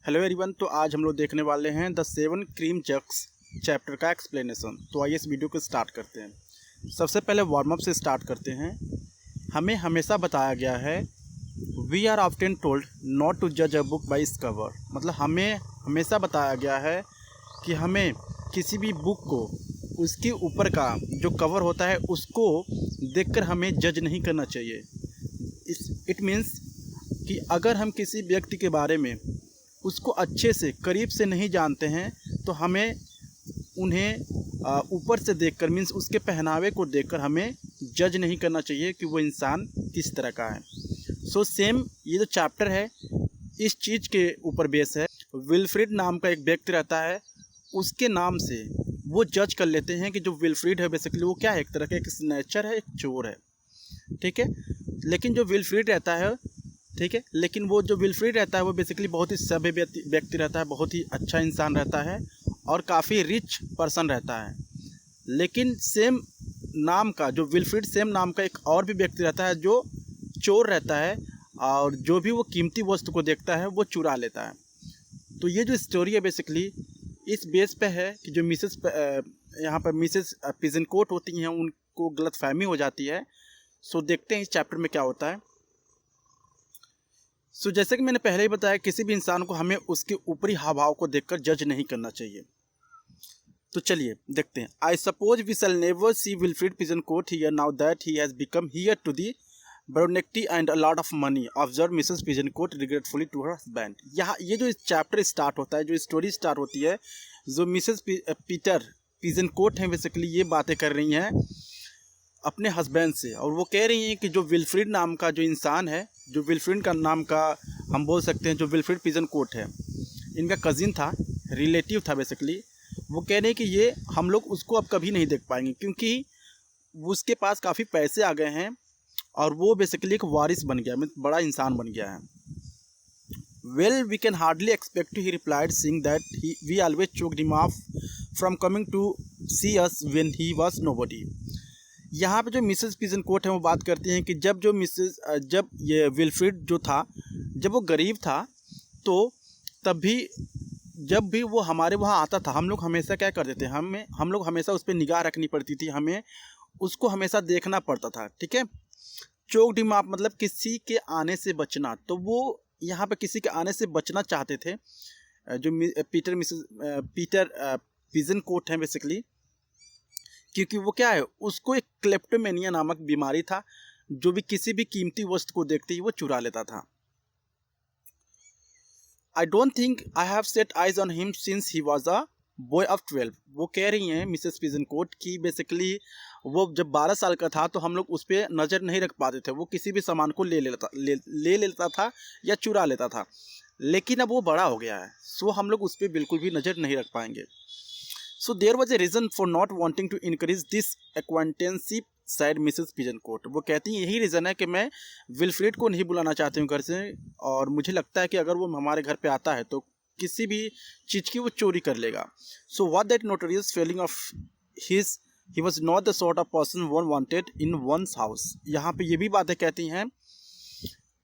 Hello everyone. तो आज हम लोग देखने वाले हैं द 7 क्रीम जग्स चैप्टर का एक्सप्लेनेशन। तो आइए इस वीडियो को स्टार्ट करते हैं। सबसे पहले वार्म अप से स्टार्ट करते हैं। हमें हमेशा बताया गया है we are often told not to जज a book by its cover. मतलब हमें हमेशा बताया गया है कि हमें किसी भी बुक को उसके ऊपर का जो कवर होता है उसको देखकर हमें जज नहीं करना चाहिए। इट मीन्स कि अगर हम किसी व्यक्ति के बारे में उसको अच्छे से करीब से नहीं जानते हैं तो हमें उन्हें ऊपर से देखकर मीन्स उसके पहनावे को देखकर हमें जज नहीं करना चाहिए कि वो इंसान किस तरह का है। सो सेम ये जो चैप्टर है इस चीज़ के ऊपर बेस है। विल्फ्रीड नाम का एक व्यक्ति रहता है, उसके नाम से वो जज कर लेते हैं कि जो विल्फ्रीड है बेसिकली वो क्या है, एक तरह का एक स्नैचर है, एक चोर है, ठीक है। लेकिन जो विल्फ्रीड रहता है, ठीक है, लेकिन वो जो विल्फ्रीड रहता है वो बेसिकली बहुत ही सभ्य व्यक्ति रहता है, बहुत ही अच्छा इंसान रहता है और काफ़ी रिच पर्सन रहता है। लेकिन सेम नाम का जो विल्फ्रीड सेम नाम का एक और भी व्यक्ति रहता है जो चोर रहता है और जो भी वो कीमती वस्तु को देखता है वो चुरा लेता है। तो ये जो स्टोरी है बेसिकली इस बेस पे है कि जो यहाँ पर मिसेस पिजनकोट होती हैं उनको गलतफहमी हो जाती है। सो देखते हैं इस चैप्टर में क्या होता है। सो जैसे कि मैंने पहले ही बताया, किसी भी इंसान को हमें उसके ऊपरी हाव भाव को देखकर जज नहीं करना चाहिए। तो चलिए देखते हैं। I suppose we shall never see Wilfrid Pigeoncote here now that he has become heir to the baronetcy and a lot of money, observe Mrs Pigeoncote regretfully to her husband. यहाँ ये जो चैप्टर स्टार्ट होता है, जो story start होती है, जो Mrs Peter पिजनकोट हैं बेसिकली ये बातें कर रही हैं अपने हस्बैंड से और वो कह रही हैं कि जो विल्फ्रीड नाम का जो इंसान है, जो विल्फ्रीड का नाम का हम बोल सकते हैं, जो विल्फ्रीड पिजनकोट है इनका कज़िन था, रिलेटिव था बेसिकली। वो कह रहे हैं कि ये हम लोग उसको अब कभी नहीं देख पाएंगे क्योंकि उसके पास काफ़ी पैसे आ गए हैं और वो बेसिकली एक वारिस बन गया, मतलब बड़ा इंसान बन गया है। Well we can hardly expect to, he replied, seeing that we always choked him off from coming to see us when he was nobody. यहाँ पे जो मिसेस पिजनकोट है वो बात करती हैं कि जब ये विल्फ्रीड जो था, जब वो गरीब था तो तब भी जब भी वो हमारे वहाँ आता था हम लोग हमेशा क्या करते थे, हम लोग हमेशा उस पर निगाह रखनी पड़ती थी, हमें उसको हमेशा देखना पड़ता था, ठीक है। चोक्ड हिम ऑफ मतलब किसी के आने से बचना, तो वो यहाँ पे किसी के आने से बचना चाहते थे। जो पीटर पिजनकोट हैं बेसिकली, क्योंकि वो क्या है, उसको एक क्लेप्टोमेनिया नामक बीमारी था, जो भी किसी भी कीमती वस्तु को देखते ही वो चुरा लेता था। I don't think I have set eyes on him since he was a boy of 12। वो कह रही हैं मिसेस पिजनकोट की बेसिकली वो जब 12 साल का था तो हम लोग उस पर नज़र नहीं रख पाते थे, वो किसी भी सामान को ले लेता था या चुरा लेता था। लेकिन अब वो बड़ा हो गया है, सो हम लोग उस पर बिल्कुल भी नज़र नहीं रख पाएंगे। So there was a reason for not wanting to encourage this acquaintanceship, said Mrs. पिजनकोट। वो कहती हैं यही रीज़न है कि मैं विल्फ्रीड को नहीं बुलाना चाहती हूँ घर से, और मुझे लगता है कि अगर वो हमारे घर पे आता है तो किसी भी चीज़ की वो चोरी कर लेगा। So what that notorious failing of his, he was not the sort of person one wanted in one's house। यहाँ पे ये भी बातें कहती हैं,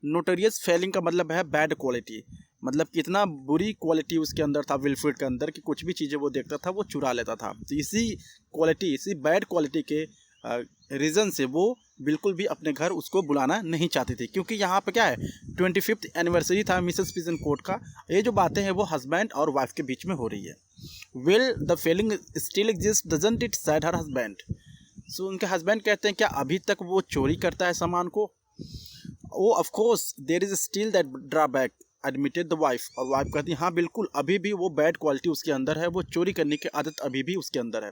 नोटोरियस फेलिंग का मतलब है बैड क्वालिटी, मतलब कितना बुरी क्वालिटी उसके अंदर था विल्फ्रीड के अंदर कि कुछ भी चीज़ें वो देखता था वो चुरा लेता था। तो इसी बैड क्वालिटी के रीज़न से वो बिल्कुल भी अपने घर उसको बुलाना नहीं चाहती थी। क्योंकि यहाँ पे क्या है, 25th एनिवर्सरी था मिसेस पिजनकोट का। ये जो बातें हैं वो हस्बैंड और वाइफ के बीच में हो रही है। Well the feeling still exist doesn't it, said her husband. So उनके हस्बैंड कहते हैं क्या अभी तक वो चोरी करता है सामान को? Oh of course there is still that drawback, admitted the wife. और वाइफ कहती है हाँ बिल्कुल अभी भी वो बैड क्वालिटी उसके अंदर है, वो चोरी करने की आदत अभी भी उसके अंदर है।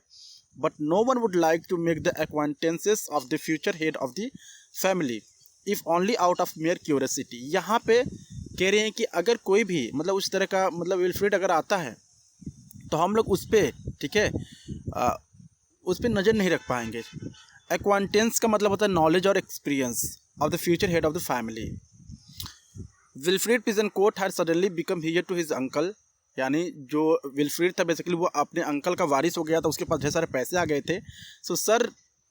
But no one would like to make the acquaintances of the future head of the family if only out of mere curiosity. यहाँ पे कह रहे हैं कि अगर कोई भी मतलब उस तरह का मतलब विल्फ्रीड अगर आता है तो हम लोग उस पर, ठीक है, उस पर नज़र नहीं रख पाएंगे। एक्वांटेंस का मतलब होता है नॉलेज और experience of the future head of the family. Wilfrid Pigeoncote had suddenly become heir to his uncle, यानी जो विल्फ्रीड था बेसिकली वो अपने अंकल का वारिस हो गया था, उसके पास ढेर सारे पैसे आ गए थे। So sir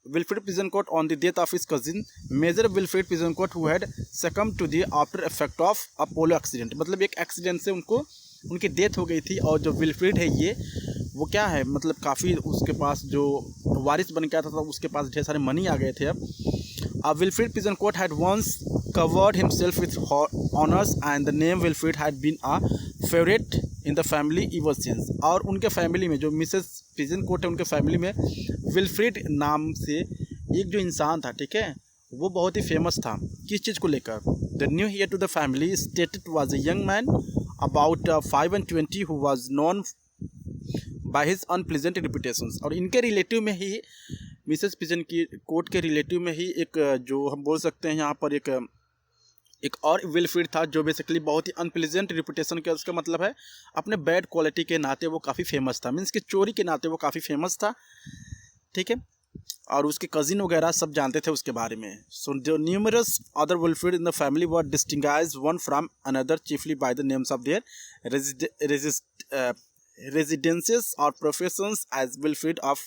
Wilfrid Pigeoncote on the death of his cousin major Wilfrid Pigeoncote who had succumb to the after effect of a polo accident. मतलब एक एक्सीडेंट से उनको उनकी डेथ हो गई थी। और जो विल्फ्रीड है ये वो क्या है, मतलब काफ़ी उसके पास जो वारिस बन गया था, तो उसके पास ढेर सारे मनी आ गए थे। अब Wilfrid Pigeoncote had once covered himself with honors and the name Wilfrid had been a favorite in the family ever since। और उनके फैमिली में जो मिसेस पिजनकोट है, उनके फैमिली में विल्फ्रीड नाम से एक जो इंसान था, ठीक है, वो बहुत ही फेमस था। किस चीज़ को लेकर? The new heir to the family stated was a young man about 5 and 20 who was known by his unpleasant reputations। और इनके रिलेटिव में ही, मिसेस पिजन की कोट के रिलेटिव में ही एक जो हम बोल सकते हैं यहाँ पर एक और विल्फ्रीड था जो बेसिकली बहुत ही अनप्लीजेंट रिपुटेशन का, उसका मतलब है अपने बैड क्वालिटी के नाते वो काफ़ी फेमस था, मीन्स कि चोरी के नाते वो काफ़ी फेमस था, ठीक है। और उसके कजिन वगैरह सब जानते थे उसके बारे में। सो जो numerous other Wilfrid in the family were distinguished one from another chiefly by the names of their residences or professions as Wilfrid of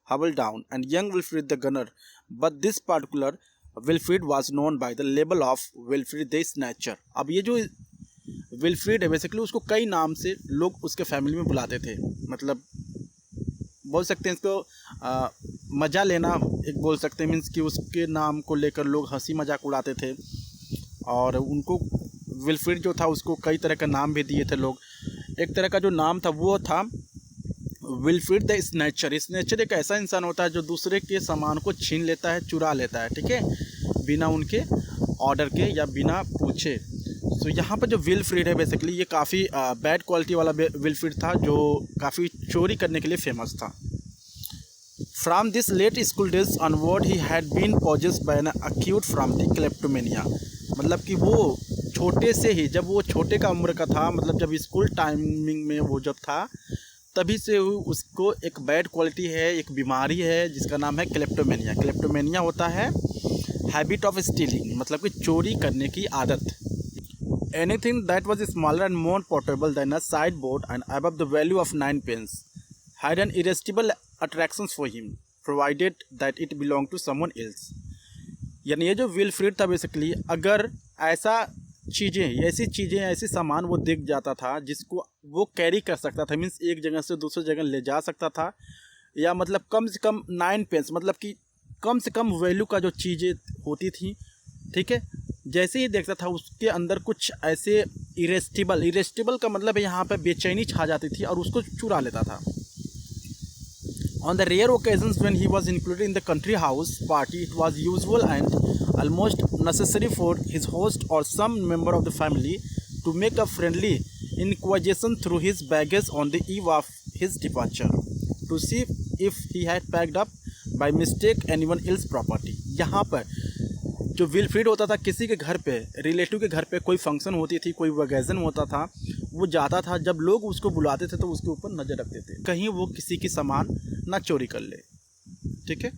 Hubbledown and young Wilfrid the Gunner, but this particular Wilfrid was known by the label of Wilfrid the Snatcher। अब ये जो विल्फ्रीड है basically उसको कई नाम से लोग उसके फैमिली में बुलाते थे, मतलब बोल सकते हैं इसको मज़ा लेना एक बोल सकते हैं, मीन्स कि उसके नाम को लेकर लोग हंसी मजाक उड़ाते थे। और उनको विल्फ्रीड जो था उसको कई तरह का नाम भी दिए थे लोग। एक तरह का जो नाम था वो था विल्फ्रीड द स्नैचर। स्नैचर एक ऐसा इंसान होता है जो दूसरे के सामान को छीन लेता है, चुरा लेता है, ठीक है, बिना उनके ऑर्डर के या बिना पूछे। तो यहाँ पर जो विल्फ्रीड है बेसिकली ये काफ़ी बैड क्वालिटी वाला विल्फ्रीड था जो काफ़ी चोरी करने के लिए फेमस था। From this late school days onward he had been possessed by an acute from the kleptomania. मतलब कि वो छोटे से ही, जब वो छोटे का उम्र का था, मतलब जब स्कूल टाइमिंग में वो जब था, तभी से उसको एक बैड क्वालिटी है, एक बीमारी है जिसका नाम है क्लेप्टोमेनिया। क्लेप्टोमेनिया होता है हैबिट ऑफ स्टीलिंग, मतलब कि चोरी करने की आदत। Anything that was smaller and more portable than a sideboard and above the value of 9 pence had an irresistible attractions for him provided that it belong to someone else. यानी ये जो विल्फ्रीड था बेसिकली, अगर ऐसी चीज़ें ऐसी सामान वो देख जाता था जिसको वो कैरी कर सकता था, मीन्स एक जगह से दूसरी जगह ले जा सकता था, या मतलब कम से कम 9 pence, मतलब कि कम से कम वैल्यू का जो चीज़ें होती थी, ठीक है, जैसे ही देखता था उसके अंदर कुछ ऐसे इरेस्टिबल का मतलब है यहाँ पे बेचैनी छा जाती थी और उसको चुरा लेता था। On the rare occasions when he was included in the country house party, it was usual and almost necessary for his host or some member of the family to make a friendly inquisition through his baggage on the eve of his departure to see if he had packed up by mistake anyone else's property। यहाँ पर जो विल्फ्रीड होता था किसी के घर पे, relative के घर पे कोई फंक्शन होती थी, कोई वगैज़न होता था, वो जाता था, जब लोग उसको बुलाते थे तो उसके ऊपर नज़र रखते थे कहीं वो किसी की सामान ना चोरी कर ले, ठीक है।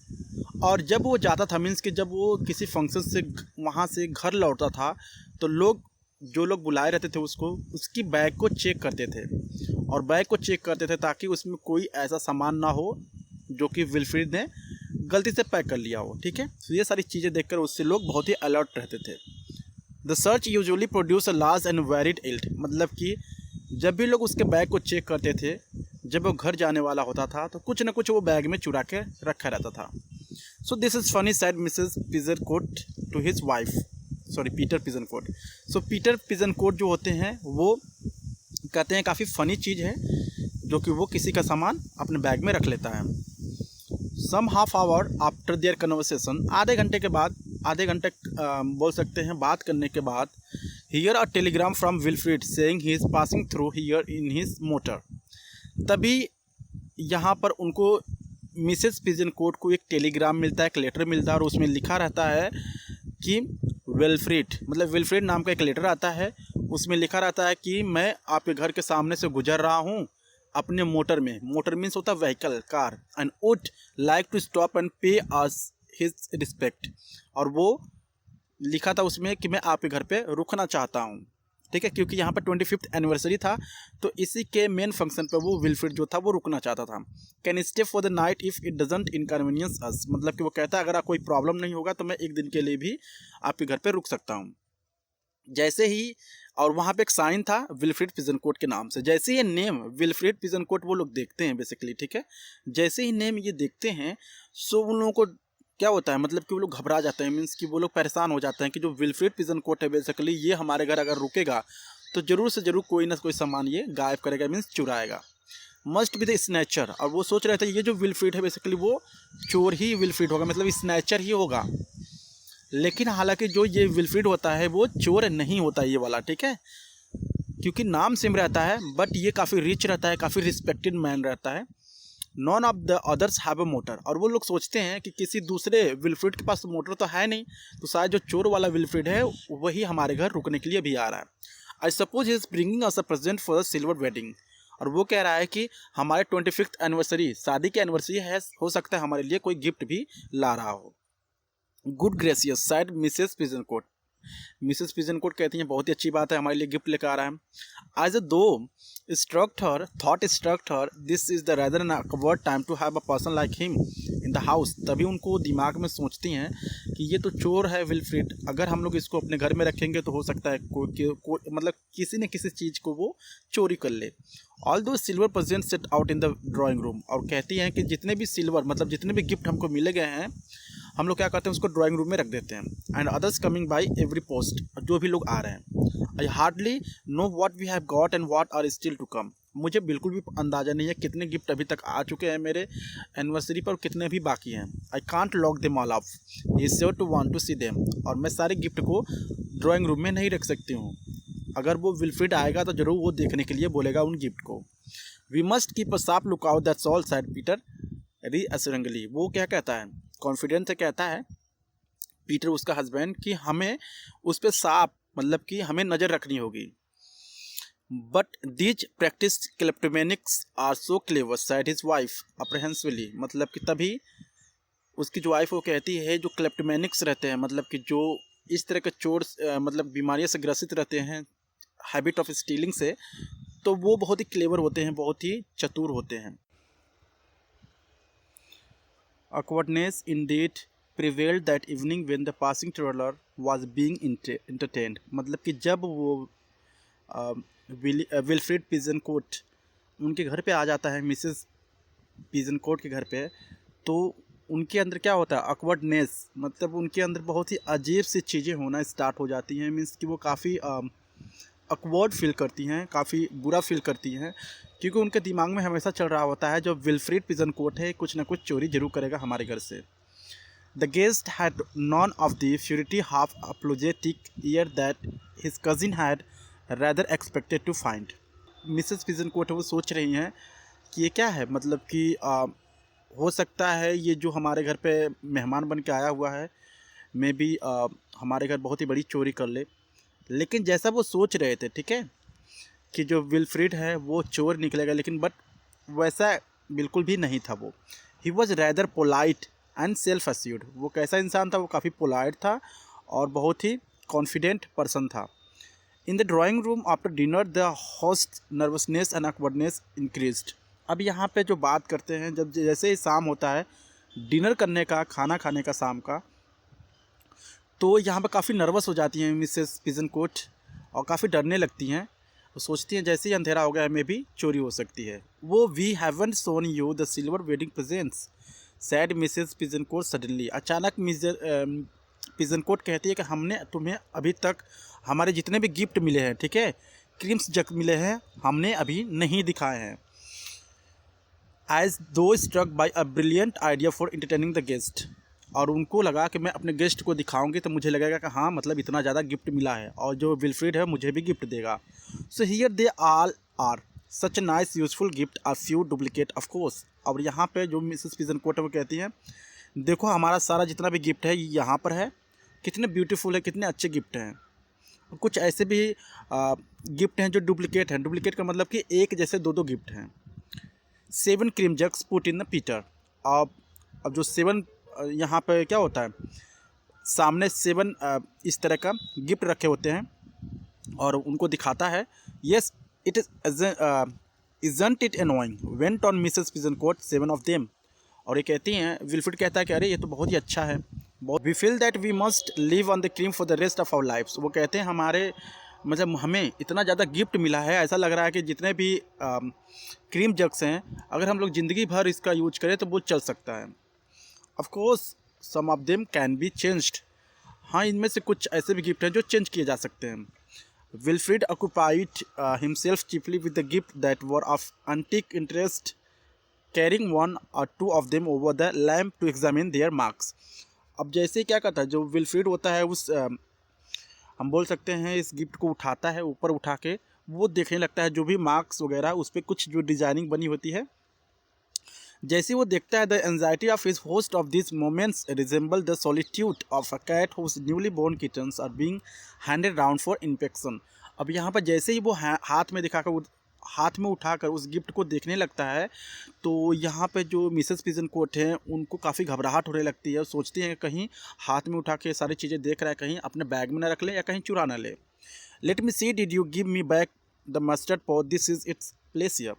और जब वो जाता था, मीन्स कि जब वो किसी फंक्शन से वहाँ से घर लौटता था, तो जो लोग बुलाए रहते थे उसको, उसकी बैग को चेक करते थे, और बैग को चेक करते थे ताकि उसमें कोई ऐसा सामान ना हो जो कि विल्फ्रीड ने गलती से पैक कर लिया हो, ठीक है। तो ये सारी चीज़ें देखकर उससे लोग बहुत ही अलर्ट रहते थे। The search usually produce a large and varied yield, मतलब कि जब भी लोग उसके बैग को चेक करते थे, जब वो घर जाने वाला होता था तो कुछ ना कुछ वो बैग में चुरा के रखा रहता था। So this is funny side Mrs Pigeoncote to his wife, sorry Peter Pigeoncote. So Peter Pigeoncote जो होते हैं वो कहते हैं काफ़ी फ़नी चीज़ है जो कि वो किसी का सामान अपने बैग में रख लेता है। Some half hour after their conversation, आधे घंटे बोल सकते हैं बात करने के बाद, here a telegram from Wilfrid saying he is passing through here in his motor. तभी यहाँ पर उनको मिसेस पिजनकोट को एक टेलीग्राम मिलता है, एक लेटर मिलता है, और उसमें लिखा रहता है कि विल्फ्रीड नाम का एक लेटर आता है, उसमें लिखा रहता है कि मैं आपके घर के सामने से गुजर रहा हूँ अपने मोटर में, मोटर मीन्स होता है vehicle, car, and would like to stop and pay us his respect. और वो लिखा था उसमें कि मैं आपके घर पे रुकना चाहता हूँ, ठीक है, क्योंकि यहाँ पर 25th एनिवर्सरी था, तो इसी के मेन फंक्शन पर वो विल्फ्रीड जो था वो रुकना चाहता था। Can stay for the night if it doesn't inconvenience us, मतलब कि वो कहता है अगर कोई प्रॉब्लम नहीं होगा तो मैं एक दिन के लिए भी आपके घर पे रुक सकता हूँ। जैसे ही और वहाँ पे एक साइन था विल्फ्रेड पिजनकोट के नाम से। जैसे ये नेम विल्फ्रेड पिजनकोट वो लोग देखते हैं बेसिकली, ठीक है, जैसे ही नेम ये देखते हैं सो उन लोगों को क्या होता है, मतलब कि वो लोग घबरा जाते हैं, मीन्स कि वो लोग परेशान हो जाते हैं कि जो विल्फ्रेड पिजनकोट है बेसिकली ये हमारे घर अगर रुकेगा तो ज़रूर से ज़रूर कोई ना कोई सामान ये गायब करेगा, मीन्स चुराएगा, मस्ट बी द स्नैचर। और वो सोच रहे थे ये जो विल्फ्रेड है बेसिकली वो चोर ही विल्फ्रेड होगा, मतलब स्नैचर ही होगा। लेकिन हालांकि जो ये विल्फ्रेड होता है वो चोर नहीं होता ये वाला, ठीक है, क्योंकि नाम सेम रहता है बट ये काफ़ी रिच रहता है, काफ़ी रिस्पेक्टेड मैन रहता है। Non of the others have a motor, और वो लोग सोचते हैं कि किसी दूसरे विल्फ्रेड के पास तो मोटर तो है नहीं, तो शायद जो चोर वाला विल्फ्रेड है वही हमारे घर रुकने के लिए भी आ रहा है। I suppose he is bringing us a present for the silver wedding, और वो कह रहा है कि हमारे 25th एनिवर्सरी, शादी की एनिवर्सरी है, हो सकता है हमारे लिए कोई गिफ्ट भी ला रहा हो। Good gracious side Mrs Pigeoncote, Mrs Pigeoncote कहती हैं बहुत ही अच्छी बात है, हमारे लिए गिफ्ट लेकर आ रहा है। As though thought struck her this is the rather an awkward time to have a person like him in the house, तभी उनको दिमाग में सोचती हैं कि ये तो चोर है विल्फ्रेड, अगर हम लोग इसको अपने घर में रखेंगे तो हो सकता है मतलब किसी न किसी चीज़ को वो चोरी कर ले। ऑल दो silver present set out in the drawing room, और कहती हैं कि जितने भी सिल्वर मतलब जितने भी गिफ्ट हमको मिले गए हैं हम लोग क्या करते हैं उसको ड्राइंग रूम में रख देते हैं। And others coming by every post, जो भी लोग आ रहे हैं। I hardly know what we have got and what are still to come, मुझे बिल्कुल भी अंदाज़ा नहीं है कितने गिफ्ट अभी तक आ चुके हैं मेरे एनिवर्सरी पर और कितने भी बाकी हैं। I can't lock them all up, he sure to want to see them, और मैं सारे गिफ्ट को ड्राइंग रूम में नहीं रख सकती हूँ, अगर वो विल्फ्रेड आएगा तो जरूर वो देखने के लिए बोलेगा उन गिफ्ट को। We must keep a sharp look out that's all side Peter reassuringly, वो क्या कहता है, कॉन्फिडेंस से कहता है पीटर उसका हस्बैंड कि हमें उस पर साफ मतलब कि हमें नज़र रखनी होगी। But these practice kleptomaniacs are so clever side his wife apprehensively, मतलब कि तभी उसकी जो वाइफ वो कहती है जो क्लेप्टोमेनिक्स रहते हैं, मतलब कि जो इस तरह के चोर मतलब बीमारियों से ग्रसित रहते हैं, हैबिट ऑफ स्टीलिंग से, तो वो बहुत ही क्लेवर होते हैं, बहुत ही चतुर होते हैं। Awkwardness indeed prevailed that evening when the passing traveler was being entertained, मतलब कि जब वो विल्फ्रेड पिजनकोट उनके घर पे आ जाता है, मिसेस पिजनकोट के घर पे, तो उनके अंदर क्या होता है awkwardness, मतलब उनके अंदर बहुत ही अजीब सी चीज़ें होना स्टार्ट हो जाती हैं, मीन्स कि वो काफ़ी awkward फील करती हैं, काफ़ी बुरा फील करती हैं, क्योंकि उनके दिमाग में हमेशा चल रहा होता है जो विल्फ्रेड पिजनकोट है कुछ ना कुछ चोरी जरूर करेगा हमारे घर से। The guest had none of the furtive half apologetic air that his cousin had rather expected to find. Mrs Pigeoncote वो सोच रही हैं कि ये क्या है, मतलब कि हो सकता है ये जो हमारे घर पे मेहमान बन के आया हुआ है मे बी हमारे घर बहुत ही बड़ी चोरी कर ले। लेकिन जैसा वो सोच रहे थे, ठीक है, कि जो विल्फ्रेड है वो चोर निकलेगा, लेकिन बट वैसा बिल्कुल भी नहीं था वो। He was rather polite and self assured, वो कैसा इंसान था, वो काफ़ी पोलाइट था और बहुत ही कॉन्फिडेंट पर्सन था। In the drawing room after dinner the host nervousness and awkwardness increased. अब यहाँ पे जो बात करते हैं, जब जैसे ही शाम होता है डिनर करने का, खाना खाने का शाम का, तो यहाँ पर काफ़ी नर्वस हो जाती हैं मिसेस पिजनकोट और काफ़ी डरने लगती हैं। वो सोचती हैं जैसे ही अंधेरा हो गया में भी चोरी हो सकती है। वो we haven't shown you the silver wedding presents said Mrs Pigeoncote suddenly, अचानक पिजनकोट कहती है कि हमने तुम्हें अभी तक हमारे जितने भी गिफ्ट मिले हैं, ठीक है, क्रीम्स जग मिले हैं, हमने अभी नहीं दिखाए हैं। As though struck by a brilliant idea for entertaining the guest, और उनको लगा कि मैं अपने गेस्ट को दिखाऊंगी तो मुझे लगेगा कि हाँ मतलब इतना ज़्यादा गिफ्ट मिला है और जो विल्फ्रेड है मुझे भी गिफ्ट देगा। So here they all are such nice useful gift are few duplicate of course. और यहाँ पे जो मिसेस पिजनकोट है वो कहती हैं देखो हमारा सारा जितना भी गिफ्ट है यहाँ पर है, कितने ब्यूटीफुल है, कितने अच्छे गिफ्ट हैं। कुछ ऐसे भी गिफ्ट हैं जो डुप्लीकेट हैं, डुप्लीकेट का मतलब कि एक जैसे दो गिफ्ट हैं। 7 cream jugs put in the Peter. अब जो 7 यहाँ पे क्या होता है, सामने 7 इस तरह का गिफ्ट रखे होते हैं और उनको दिखाता है। Yes it is isn't it annoying went on Mrs Pigeoncote 7 of them. और ये कहती हैं, विल्फ्रेड कहता है कि अरे ये तो बहुत ही अच्छा है, we feel that we must live on the cream for the rest of our lives. वो कहते हैं हमारे मतलब हमें इतना ज़्यादा गिफ्ट मिला है, ऐसा लग रहा है कि जितने भी क्रीम जग्स हैं, अगर हम लोग ज़िंदगी भर इसका यूज करें तो वो चल सकता है। Of course some of them can be changed. हाँ, इनमें से कुछ ऐसे भी गिफ्ट हैं जो चेंज किए जा सकते हैं। Wilfrid occupied himself chiefly with the gift that were of antique interest, carrying one or two of them over the lamp to examine their marks। अब जैसे क्या करता है, जो विल्फ्रिड होता है उस हम बोल सकते हैं इस गिफ्ट को उठाता है, ऊपर उठा के वो देखने लगता है जो भी मार्क्स वगैरह उस पर कुछ जो डिजाइनिंग बनी होती है। जैसे वो देखता है, the anxiety of his host of this moments resemble the solitude of a cat whose newly born kittens are being handed round for inspection. अब यहाँ पर जैसे ही वो हाथ में दिखाकर, हाथ में उठाकर उस गिफ्ट को देखने लगता है, तो यहाँ पे जो मिसेस पिजन कोट हैं उनको काफ़ी घबराहट होने लगती है और सोचती हैं कि कहीं हाथ में उठा के सारी चीज़ें देख रहा है, कहीं अपने बैग में ना रख ले या कहीं चुरा ना ले। Let me see, did you give me back the mustard pot, this is its place here.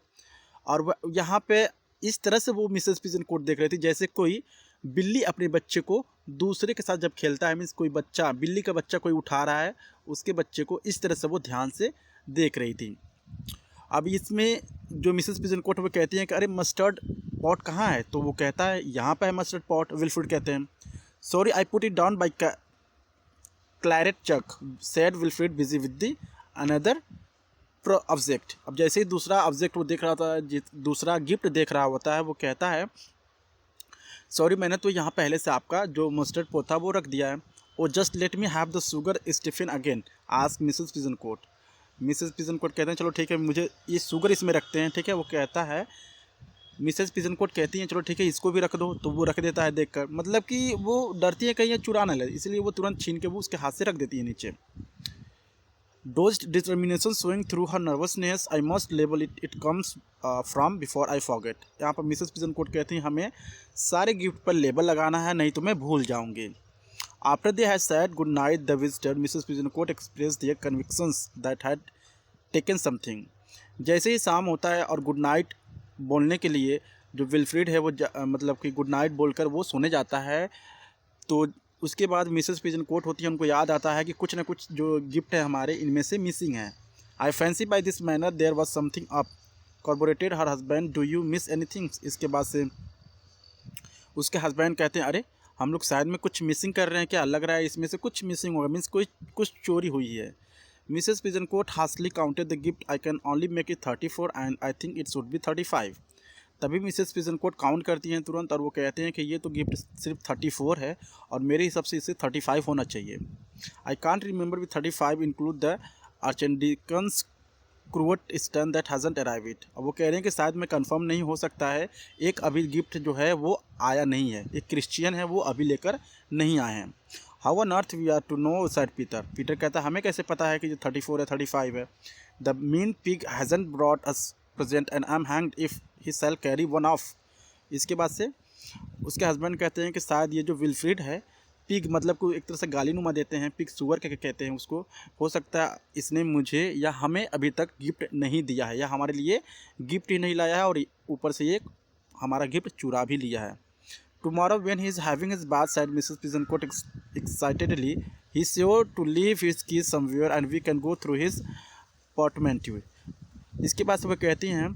और यहाँ पे इस तरह से वो मिसेस पिजन कोट देख रही थी जैसे कोई बिल्ली अपने बच्चे को दूसरे के साथ जब खेलता है, मीन्स कोई बच्चा, बिल्ली का बच्चा कोई उठा रहा है, उसके बच्चे को इस तरह से वो ध्यान से देख रही थी। अब इसमें जो मिसेस पिजन कोट वो कहती हैं कि अरे मस्टर्ड पॉट कहाँ है, तो वो कहता है यहाँ पे है मस्टर्ड पॉट। विल्फ्रिड कहते हैं sorry I put it down by claret jug, said Wilfrid busy with the another object. अब जैसे ही दूसरा ऑब्जेक्ट वो देख रहा था, दूसरा गिफ्ट देख रहा होता है, वो कहता है सॉरी मैंने तो यहाँ पहले से आपका जो मस्टर्ड पॉट था वो रख दिया है। Oh just let me have the sugar stiffen again, ask Mrs Pigeoncoat. Mrs Pigeoncoat कहते हैं चलो ठीक है, मुझे ये शुगर इसमें रखते हैं, ठीक है। वो कहता है, मिसेस पिजन कोट कहती हैं चलो ठीक है इसको भी रख दो, तो वो रख देता है देखकर, मतलब कि वो डरती है कहीं ये चुरा ना ले, इसलिए वो तुरंत छीन के वो उसके हाथ से रख देती है नीचे। Dozed determination showing through her nervousness, I must label it, it comes from before I forget। यहाँ पर मिसेस पिजन कोट कहती हैं हमें सारे गिफ्ट पर लेबल लगाना है, नहीं तो मैं भूल जाऊंगी। After they had said good night, the visitor, Mrs. Pigeon Court expressed their convictions that had taken something। जैसे ही शाम होता है और गुड नाइट बोलने के लिए जो विल्फ्रिड है वो मतलब कि गुड नाइट बोलकर वो सोने जाता है, तो उसके बाद मिसेस पिजन कोट होती है, उनको याद आता है कि कुछ ना कुछ जो गिफ्ट है हमारे इनमें से मिसिंग है। I fancy by this manner there was something up, corroborated her husband, do you miss anything. इसके बाद से उसके हस्बैंड कहते हैं अरे हम लोग शायद में कुछ मिसिंग कर रहे हैं क्या, लग रहा है इसमें से कुछ मिसिंग होगा, मीन्स कुछ चोरी हुई है। Mrs Pigeoncote harshly counted the gift, I can only make it 34 and I think it should be 35। तभी मिसेस पिजन कोट काउंट करती हैं तुरंत और वो कहते हैं कि ये तो गिफ्ट सिर्फ 34 है और मेरे हिसाब से इसे 35 होना चाहिए। I can't remember with 35 include the archdeacon's cruet stand that hasn't arrived. अब वो कह रहे हैं कि शायद मैं कंफर्म नहीं हो सकता है, एक अभी गिफ्ट जो है वो आया नहीं है, एक क्रिश्चियन है वो अभी लेकर नहीं आए हैं। How on earth we are to know, said Peter. Peter कहता है हमें कैसे पता है कि जो 34 है 35 है। The mean pig hasn't brought us present and I am hanged if he shall carry one off. इसके बाद से उसके हस्बैंड कहते हैं कि शायद ये जो विल्फ्रिड है, पिग मतलब को एक तरह से गालीनुमा देते हैं, पिग सुअर के कहते हैं उसको, हो सकता है इसने मुझे या हमें अभी तक गिफ्ट नहीं दिया है या हमारे लिए गिफ्ट ही नहीं लाया है और ऊपर से ये हमारा गिफ्ट चुरा भी लिया है। Tomorrow when he is having his bath, sighed Mrs Pigeoncoat excitedly, he is sure to leave his keys somewhere and we can go through his portmanteau. इसके बाद से वो कहती हैं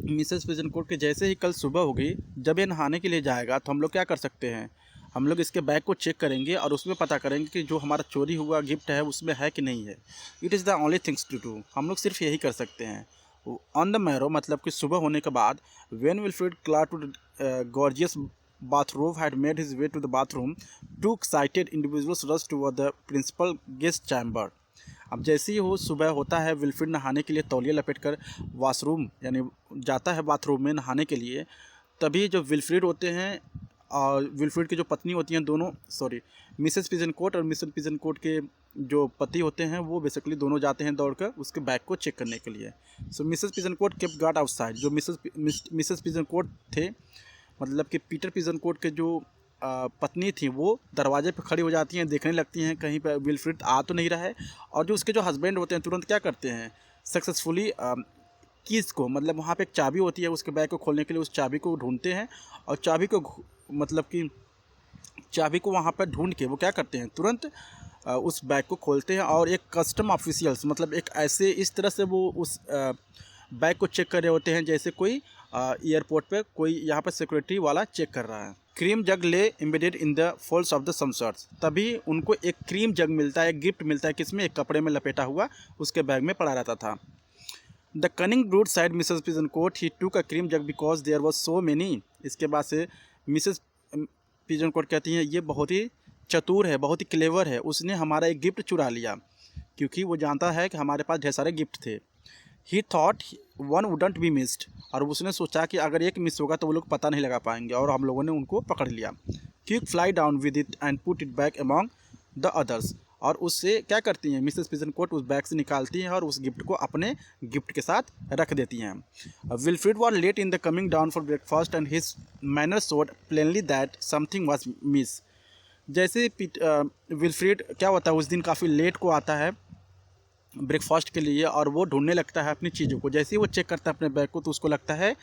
मिसेस पिजन कोट के जैसे ही कल सुबह होगी, जब ये नहाने के लिए जाएगा तो हम लोग क्या कर सकते हैं, हम लोग इसके बैग को चेक करेंगे और उसमें पता करेंगे कि जो हमारा चोरी हुआ गिफ्ट है उसमें है कि नहीं है। It is the only things to do, हम लोग सिर्फ यही कर सकते हैं। ऑन द मैरो मतलब कि सुबह होने के बाद, when Wilfrid clad to gorgeous bathrobe had made his way to the bathroom, two excited individuals rushed toward the principal guest chamber। अब जैसे ही हो सुबह होता है, विल्फ्रिड नहाने के लिए तौलिया लपेटकर वॉशरूम यानी जाता है बाथरूम में नहाने के लिए। तभी जो विल्फ्रिड होते हैं और विल्फ्रिड की जो पत्नी होती हैं दोनों, सॉरी मिसेस पिजन कोट और मिसेस पिजन कोट के जो पति होते हैं वो बेसिकली दोनों जाते हैं दौड़कर उसके बैग को चेक करने के लिए। So Mrs Pigeoncoat kept guard outside. जो मिसेस पिजन कोट थे, मतलब कि पीटर पिजन कोट के जो पत्नी थी, वो दरवाजे पर खड़ी हो जाती हैं, देखने लगती हैं कहीं पर विल्फ्रिड आ तो नहीं रहा है। और जो उसके जो हस्बैंड होते हैं तुरंत क्या करते हैं, सक्सेसफुली कीज़ को, मतलब वहाँ पे एक चाबी होती है उसके बैग को खोलने के लिए, उस चाबी को ढूंढते हैं और चाबी को मतलब कि चाबी को वहाँ पर ढूंढ के वो क्या करते हैं, तुरंत उस बैग को खोलते हैं और एक कस्टम ऑफिशियल्स मतलब एक ऐसे इस तरह से वो उस बैग को चेक कर रहे होते हैं जैसे कोई एयरपोर्ट पे कोई यहाँ पर सिक्योरिटी वाला चेक कर रहा है। Cream jug lay embedded in the folds of the some shirts, तभी उनको एक क्रीम जग मिलता है, गिफ्ट मिलता है, किसमें, एक कपड़े में लपेटा हुआ उसके बैग में पड़ा रहता था। The cunning brute sighed Mrs Pigeoncoat he took a cream jug because there was so many. इसके बाद से मिसेस पिजन कोट कहती हैं ये बहुत ही चतुर है, बहुत ही क्लेवर है, उसने हमारा एक गिफ्ट चुरा लिया क्योंकि वो जानता है कि हमारे पास ढेर सारे गिफ्ट थे। ही thought one wouldn't be missed, और उसने सोचा कि अगर एक मिस होगा तो वो लोग पता नहीं लगा पाएंगे, और हम लोगों ने उनको पकड़ लिया। Quick fly down with it and put it back among the others, और उससे क्या करती हैं मिसेस पिजन कोट उस बैग से निकालती हैं और उस गिफ्ट को अपने गिफ्ट के साथ रख देती हैं। Wilfred was late in the coming down for breakfast and his manner showed plainly that something was miss. जैसे विल्फ्रेड क्या होता है उस दिन काफ़ी लेट को आता है ब्रेकफास्ट के लिए, और वो ढूंढने लगता है अपनी चीज़ों को। जैसे ही वो चेक करता है अपने बैग को तो उसको लगता है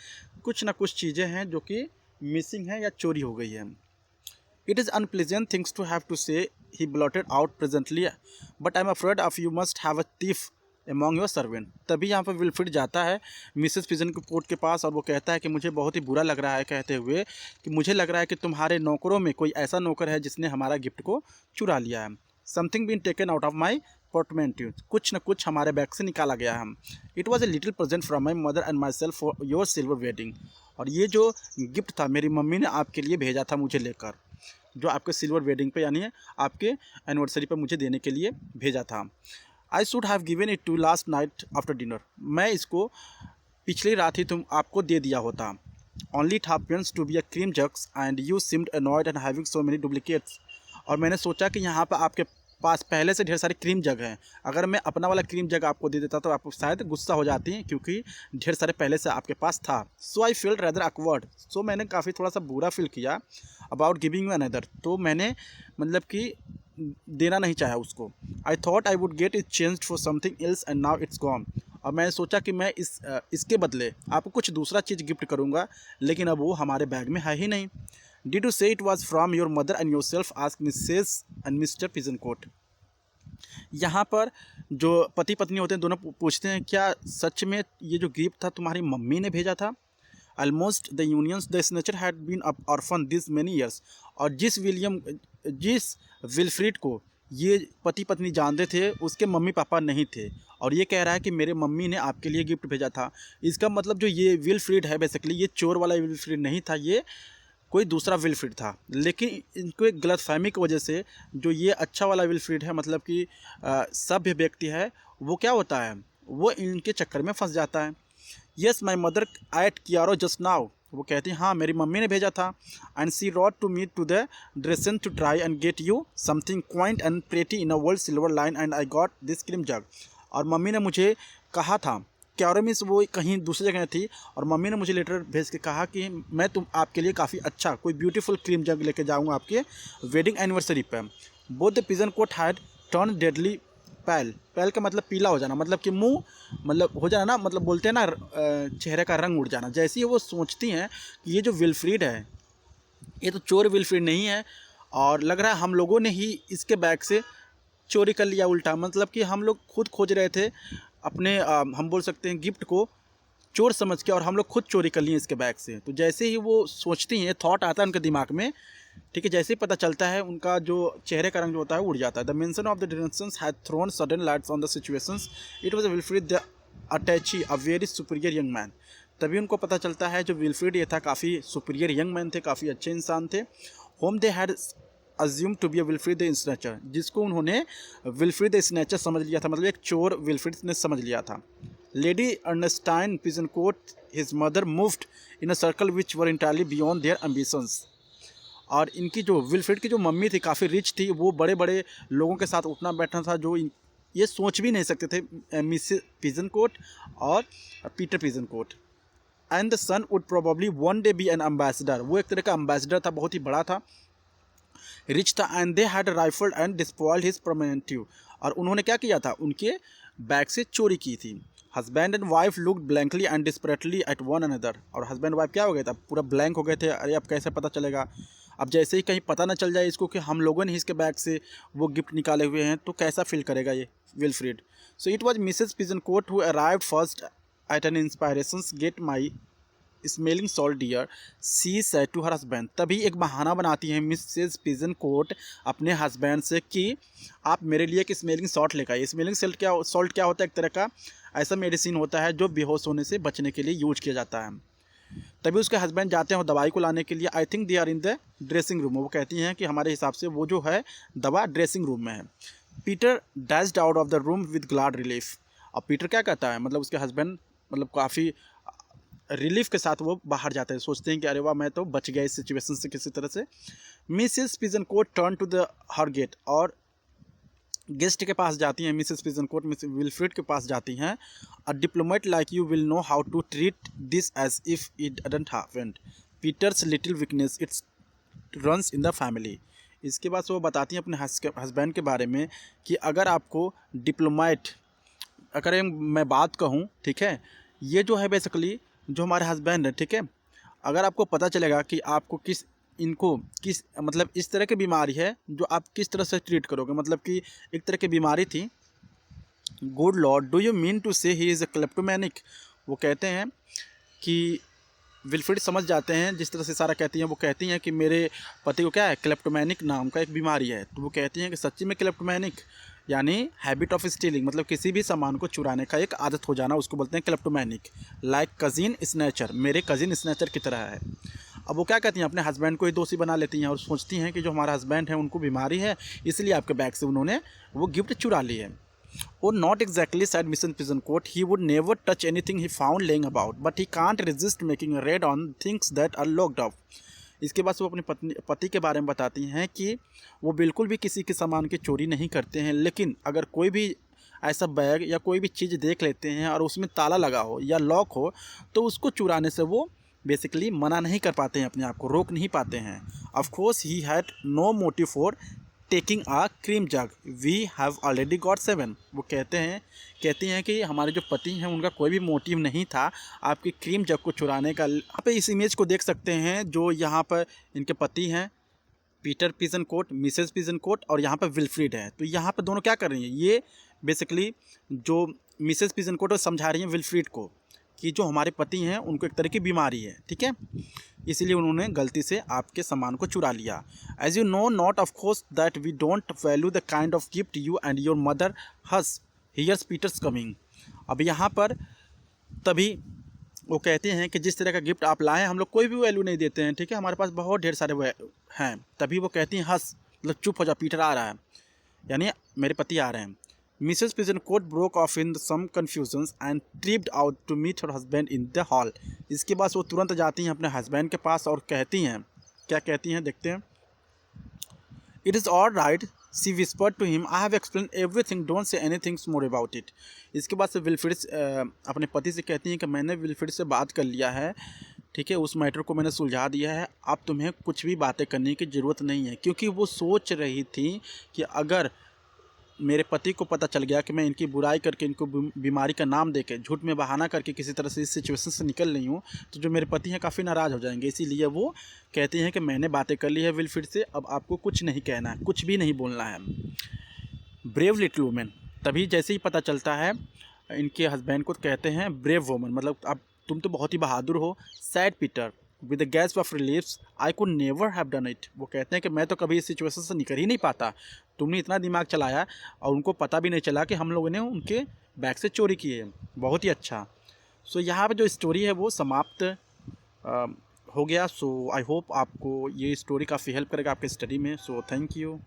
कुछ ना कुछ चीज़ें हैं जो कि मिसिंग है या चोरी हो गई है। It is unpleasant things to have to say he blotted out presently, but I am afraid of you must have a thief among your servant. तभी यहाँ पर विल्फ्रेड जाता है मिसेस पिजन कोट के पास और वो कहता है कि मुझे बहुत ही बुरा लग रहा है, कहते हुए कि मुझे लग रहा है कि तुम्हारे नौकरों में कोई ऐसा नौकर है जिसने हमारा गिफ्ट को चुरा लिया है। Something been taken out of my portmanteau, कुछ न कुछ हमारे बैग से निकाला गया है। It was a little present from my mother and myself for your silver wedding, और ये जो गिफ्ट था मेरी मम्मी ने आपके लिए भेजा था मुझे लेकर, जो आपके सिल्वर वेडिंग पे यानी आपके एनिवर्सरी पर मुझे देने के लिए भेजा था। I should have given it to last night after dinner, मैं इसको पिछली रात ही तुम आपको दे दिया होता। Only it happens to be a cream jugs and you seemed annoyed and having so many duplicates, और मैंने सोचा कि यहाँ पर आपके पास पहले से ढेर सारे क्रीम जग हैं, अगर मैं अपना वाला क्रीम जग आपको दे देता तो आप शायद गुस्सा हो जाती हैं क्योंकि ढेर सारे पहले से आपके पास था। सो आई फील रैदर अकवर्ड, सो मैंने काफ़ी थोड़ा सा बुरा फील किया अबाउट गिविंग यू अनदर, तो मैंने मतलब कि देना नहीं चाहा उसको। I thought I would get it changed for something else and now it's gone, और मैंने सोचा कि मैं इसके बदले आपको कुछ दूसरा चीज़ गिफ्ट करूँगा, लेकिन अब वो हमारे बैग में है ही नहीं। Did you say it was from your mother and yourself asked Mrs and Mr Pigeoncote. यहाँ पर जो पति पत्नी होते हैं दोनों पूछते हैं क्या सच में ये जो गिफ्ट था तुम्हारी मम्मी ने भेजा था। Almost the unions the snatcher had been orphan this many years, और जिस विल्फ्रेड को ये पति पत्नी जानते थे उसके मम्मी पापा नहीं थे, और ये कह रहा है कि मेरे मम्मी ने आपके लिए गिफ्ट भेजा था। इसका मतलब जो ये विल्फ्रेड है बेसिकली ये चोर वाला विल्फ्रेड नहीं था, ये कोई दूसरा विल्फ्रेड था। लेकिन इनको एक गलतफहमी की वजह से जो ये अच्छा वाला विल्फ्रेड है मतलब कि सभ्य व्यक्ति है, वो क्या होता है वो इनके चक्कर में फंस जाता है। Yes my mother at Cairo just now, वो कहती हैं हाँ मेरी मम्मी ने भेजा था। And she wrote to meet to the Dresden to try and get you something quaint and pretty in a world silver line and I got this cream jug. और mummy ने मुझे कहा था, क्यारो मीन्स वो कहीं दूसरी जगह थी, और मम्मी ने मुझे लेटर भेज के कहा कि मैं आपके लिए काफ़ी अच्छा कोई ब्यूटीफुल क्रीम जग लेके जाऊँगा आपके वेडिंग एनिवर्सरी पर। Both the Pigeoncoat had turn deadly pale, pale का मतलब पीला हो जाना, मतलब कि मुंह मतलब हो जाना ना, मतलब बोलते हैं ना चेहरे का रंग उड़ जाना। जैसे ही वो सोचती हैं कि ये जो विल्फ्रेड है ये तो चोर विल्फ्रेड नहीं है, और लग रहा है हम लोगों ने ही इसके बैग से चोरी कर लिया उल्टा, मतलब कि हम लोग खुद खोज रहे थे अपने हम बोल सकते हैं गिफ्ट को चोर समझ के, और हम लोग खुद चोरी कर लिए इसके बैग से। तो जैसे ही वो सोचती हैं थॉट आता है उनके दिमाग में, ठीक है, जैसे ही पता चलता है उनका जो चेहरे का रंग जो होता है उड़ जाता है। The mention of the directions had thrown sudden lights on the situations, it was Wilfred the attaché a very superior young man. तभी उनको पता चलता है जो विल्फ्रेड ये था काफ़ी सुपीरियर यंग मैन थे, काफ़ी अच्छे इंसान थे। Whom they had assumed to be a Wilfred the snatcher, जिसको उन्होंने विल्फ्रेड द स्नैचर समझ लिया था, मतलब एक चोर विल्फ्रेड ने समझ लिया था। Lady Ernestine Pigeoncoat his mother moved in a circle which were entirely beyond their ambitions, और इनकी जो विल्फ्रेड की जो मम्मी थी काफ़ी रिच थी, वो बड़े बड़े लोगों के साथ उठना बैठना था जो ये सोच भी नहीं सकते थे मिसेस पिजन कोट और Peter Pigeoncote. And the son would probably one day be an ambassador, वो एक तरह का एम्बेसडर था, बहुत ही बड़ा था, रिच था। And they had rifled and despoiled his portmanteau, और उन्होंने क्या किया था उनके बैग से चोरी की थी। Husband and wife looked blankly and desperately at one another, और हस्बैंड वाइफ क्या हो गया था पूरा ब्लैंक हो गए थे, अरे अब कैसे पता चलेगा। अब जैसे ही कहीं पता ना चल जाए इसको कि हम लोगों ने ही इसके बैग से वो गिफ्ट निकाले हुए हैं, तो कैसा फील करेगा ये Wilfred. So it was Mrs Pigeoncoat who arrived first at an inspirations get my smelling salt dear, she said to her husband. तभी एक बहाना बनाती हैं मिसेज पिजनकोट अपने हस्बैंड से कि आप मेरे लिए एक स्मेलिंग सॉल्ट लेकर आइए। स्मेलिंग सॉल्ट क्या होता है, एक तरह का ऐसा मेडिसिन होता है जो बेहोश होने से बचने के लिए यूज किया जाता है। तभी उसके हस्बैंड जाते हैं वो दवाई को लाने के लिए। I think they are in the dressing room. वो कहती हैं कि हमारे हिसाब से वो जो है दवा ड्रेसिंग रूम में है। Peter dashed out of the room with glad relief. अब पीटर क्या कहता है, मतलब उसके हस्बैंड मतलब काफ़ी रिलीफ के साथ वो बाहर जाते हैं, सोचते हैं कि अरे वाह मैं तो बच गया इस सिचुएशन से किसी तरह से। Mrs Pigeoncoat turn to the her gate, और गेस्ट के पास जाती हैं मिसेस पिजनकोट मिसेस विल्फ्रेड के पास जाती हैं। A diplomat like you will know how to treat this as if it doesn't happened, Peter's little weakness it's runs in the family. इसके बाद वो बताती हैं अपने हस्बैंड के बारे में कि अगर आपको डिप्लोमेट, अगर मैं बात कहूँ, ठीक है, ये जो है बेसिकली जो हमारे हस्बैंड है, ठीक है, अगर आपको पता चलेगा कि आपको किस मतलब इस तरह की बीमारी है जो आप किस तरह से ट्रीट करोगे, मतलब कि एक तरह की बीमारी थी। Good lord, do you mean to say he is a क्लेप्टोमैनिक। वो कहते हैं कि विल्फ्रेड समझ जाते हैं, जिस तरह से सारा कहती हैं, वो कहती हैं कि मेरे पति को क्या है, क्लेप्टोमैनिक नाम का एक बीमारी है। तो वो कहती हैं कि सच्ची में क्लेप्टोमैनिक यानी हैबिट ऑफ स्टीलिंग, मतलब किसी भी सामान को चुराने का एक आदत हो जाना, उसको बोलते हैं क्लेप्टोमैनिक। लाइक कजिन स्नैचर, मेरे कजिन स्नैचर की तरह है। अब वो क्या कहती हैं, अपने हस्बैंड को ही दोषी बना लेती हैं और सोचती हैं कि जो हमारा हस्बैंड है उनको बीमारी है, इसलिए आपके बैग से उन्होंने वो गिफ्ट चुरा ली है। Oh, not exactly, said Mrs. Pigeoncourt. He would never touch anything he found laying about, but he can't resist making a raid on things that are locked up. इसके बाद वो अपने पति के बारे में बताती हैं कि वो बिल्कुल भी किसी के सामान की चोरी नहीं करते हैं, लेकिन अगर कोई भी ऐसा बैग या कोई भी चीज़ देख लेते हैं और उसमें ताला लगा हो या लॉक हो, तो उसको चुराने से वो बेसिकली मना नहीं कर पाते हैं, अपने आप को रोक नहीं पाते हैं। Of course he had no motive for taking a cream jug, we have already got 7। वो कहती हैं कि हमारे जो पति हैं उनका कोई भी मोटिव नहीं था आपकी क्रीम जग को चुराने का। यहाँ पे इस इमेज को देख सकते हैं, जो यहाँ पर इनके पति हैं पीटर पिजनकोट, मिसेस पिजनकोट, और यहाँ पर विल्फ्रेड है। तो यहाँ पर दोनों क्या कर रही हैं, ये बेसिकली जो मिसेस पिजनकोट समझा रही हैं विल्फ्रेड को कि जो हमारे पति हैं उनको एक तरह की बीमारी है, ठीक है, इसलिए उन्होंने गलती से आपके सामान को चुरा लिया। As you know not of course that we don't value the kind of gift you and your mother has here's Peter's coming. अब यहाँ पर तभी वो कहते हैं कि जिस तरह का गिफ्ट आप लाए हम लोग कोई भी वैल्यू नहीं देते हैं, ठीक है, हमारे पास बहुत ढेर सारे हैं। तभी वो कहती हैं हंस, मतलब चुप हो जा, पीटर आ रहा है, यानी मेरे पति आ रहे हैं। Mrs. Pigeoncourt broke off in some confusions and tripped out to meet her husband in the hall. इसके बाद वो तुरंत जाती हैं अपने हस्बैंड के पास और कहती हैं, क्या कहती हैं देखते हैं। It is all right, she whispered to him. I have explained everything. Don't say anything more about it. इसके बाद से विल्फ्रेड अपने पति से कहती हैं कि मैंने विल्फ्रेड से बात कर लिया है, ठीक है, उस मैटर को मैंने सुलझा दिया है, अब तुम्हें कुछ भी बातें करने की ज़रूरत नहीं है। क्योंकि वो सोच रही थी कि अगर मेरे पति को पता चल गया कि मैं इनकी बुराई करके, इनको बीमारी का नाम देके, झूठ में बहाना करके किसी तरह से इस सिचुएशन से निकल रही हूँ, तो जो मेरे पति हैं काफ़ी नाराज़ हो जाएंगे। इसीलिए वो कहती हैं कि मैंने बातें कर ली है विल्फ्रेड से, अब आपको कुछ नहीं कहना है, कुछ भी नहीं बोलना है। ब्रेव लिटिल वुमेन, तभी जैसे ही पता चलता है इनके हस्बैंड को कहते हैं ब्रेव वुमन, मतलब अब तुम तो बहुत ही बहादुर हो। Sad Peter with the gasp of reliefs, I could never have done it. वो कहते हैं कि मैं तो कभी इस सिचुएशन से निकल ही नहीं पाता, तुमने इतना दिमाग चलाया और उनको पता भी नहीं चला कि हम लोगों ने उनके बैग से चोरी की है। बहुत ही अच्छा। सो यहाँ पे जो स्टोरी है वो समाप्त हो गया। सो आई होप आपको ये स्टोरी काफ़ी हेल्प करेगा आपके स्टडी में। So thank you.